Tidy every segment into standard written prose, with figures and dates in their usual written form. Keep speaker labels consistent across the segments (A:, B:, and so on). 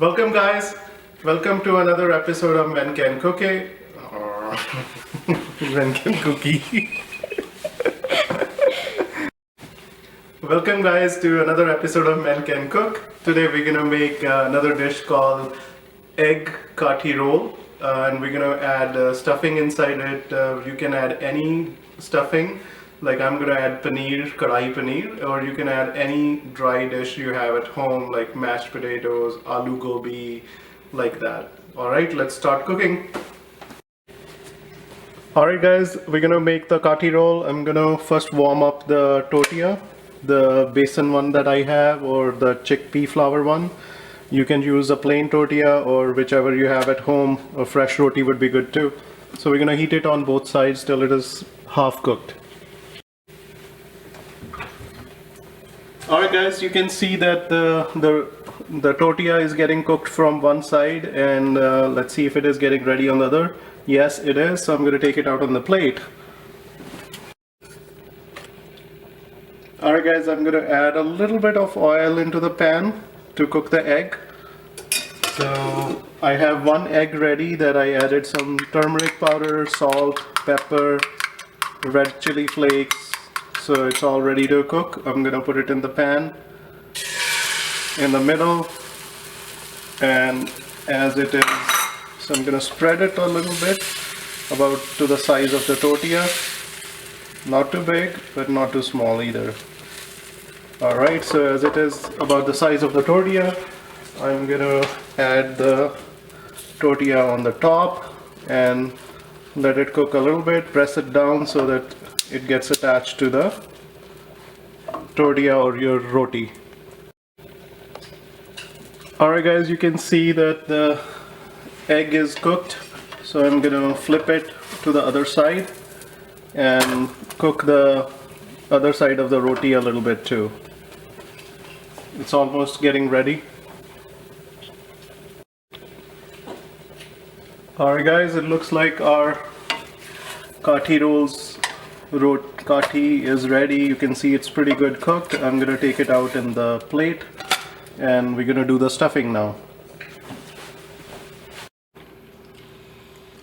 A: Welcome guys, welcome to another episode of Men Can Cookie. Or Men Can Cookie. Welcome guys to another episode of Men Can Cook. Today we're gonna make another dish called egg Kathi roll, and we're gonna add stuffing inside it. You can add any stuffing, like I'm gonna add paneer, kadai paneer, or you can add any dry dish you have at home, like mashed potatoes, aloo gobi, like that. Alright, let's start cooking. Alright guys, we're gonna make the Kathi roll. I'm gonna first warm up the tortilla, the besan one that I have, or the chickpea flour one. You can use a plain tortilla or whichever you have at home. A fresh roti would be good too. So we're gonna heat it on both sides till it is half cooked. Alright guys, you can see that the tortilla is getting cooked from one side, and let's see if it is getting ready on the other. Yes, it is, so I'm going to take it out on the plate. Alright guys, I'm going to add a little bit of oil into the pan to cook the egg. So I have one egg ready that I added some turmeric powder, salt, pepper, red chili flakes. So it's all ready to cook. I'm gonna put it in the pan in the middle, and as it is, so I'm gonna spread it a little bit about to the size of the tortilla. Not too big, but not too small either. Alright, so as it is about the size of the tortilla, I'm gonna add the tortilla on the top and let it cook a little bit. Press it down so that it gets attached to the tortilla or your roti. Alright guys, you can see that the egg is cooked, so I'm gonna flip it to the other side and cook the other side of the roti a little bit too. It's almost getting ready. Alright guys, it looks like our Kathi rolls Kathi is ready. You can see it's pretty good cooked. I'm gonna take it out in the plate and we're gonna do the stuffing now.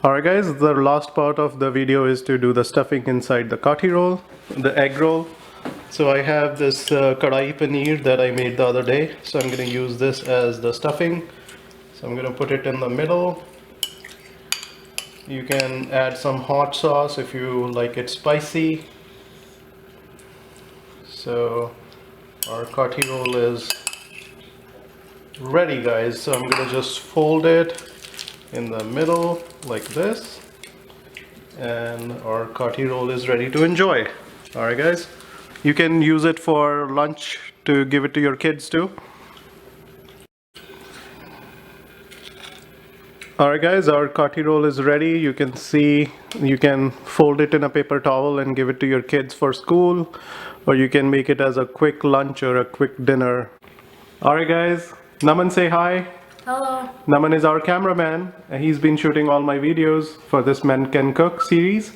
A: Alright guys, the last part of the video is to do the stuffing inside the Kathi roll, the egg roll. So I have this kadai paneer that I made the other day, so I'm gonna use this as the stuffing. So I'm gonna put it in the middle. You can add some hot sauce if you like it spicy. So our Kathi roll is ready guys. So I'm gonna just fold it in the middle like this, and our Kathi roll is ready to enjoy. Alright guys, you can use it for lunch to give it to your kids too. Alright guys, our Kathi roll is ready. You can see, you can fold it in a paper towel and give it to your kids for school, or you can make it as a quick lunch or a quick dinner. Alright guys, Naman, say hi.
B: Hello.
A: Naman is our cameraman, and he's been shooting all my videos for this Men Can Cook series.